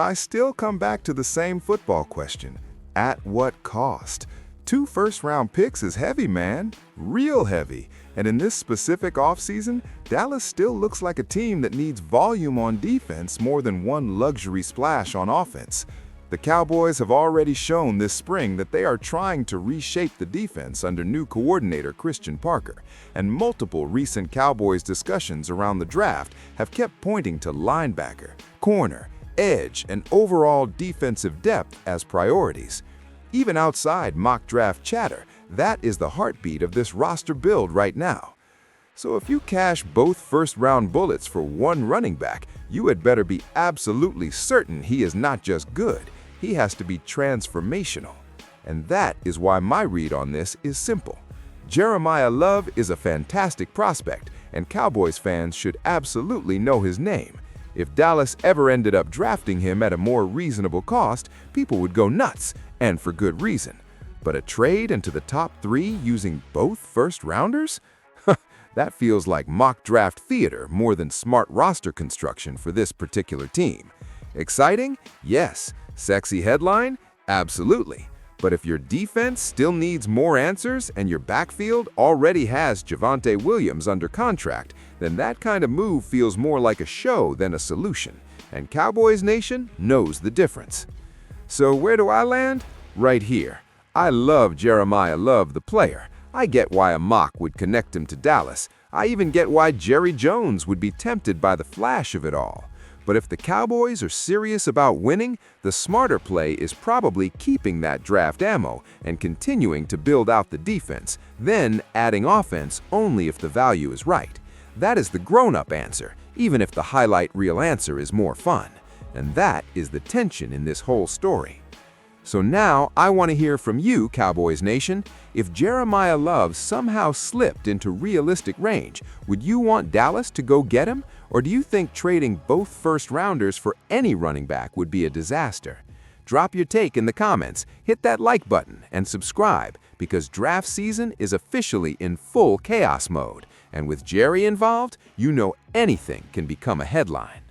I still come back to the same football question. At what cost? 2 first-round picks is heavy, man. Real heavy. And in this specific offseason, Dallas still looks like a team that needs volume on defense more than one luxury splash on offense. The Cowboys have already shown this spring that they are trying to reshape the defense under new coordinator Christian Parker, and multiple recent Cowboys discussions around the draft have kept pointing to linebacker, corner, edge, and overall defensive depth as priorities. Even outside mock draft chatter, that is the heartbeat of this roster build right now. So if you cash both first-round bullets for one running back, you had better be absolutely certain he is not just good, he has to be transformational. And that is why my read on this is simple. Jeremiyah Love is a fantastic prospect, and Cowboys fans should absolutely know his name. If Dallas ever ended up drafting him at a more reasonable cost, people would go nuts, and for good reason. But a trade into the top 3 using both first-rounders? That feels like mock draft theater more than smart roster construction for this particular team. Exciting? Yes. Sexy headline? Absolutely. But if your defense still needs more answers and your backfield already has Javonte Williams under contract, then that kind of move feels more like a show than a solution. And Cowboys Nation knows the difference. So where do I land? Right here. I love Jeremiyah Love, the player. I get why a mock would connect him to Dallas. I even get why Jerry Jones would be tempted by the flash of it all. But if the Cowboys are serious about winning, the smarter play is probably keeping that draft ammo and continuing to build out the defense, then adding offense only if the value is right. That is the grown-up answer, even if the highlight reel answer is more fun. And that is the tension in this whole story. So now I want to hear from you, Cowboys Nation. If Jeremiyah Love somehow slipped into realistic range, would you want Dallas to go get him? Or do you think trading both first-rounders for any running back would be a disaster? Drop your take in the comments, hit that like button, and subscribe, because draft season is officially in full chaos mode. And with Jerry involved, you know anything can become a headline.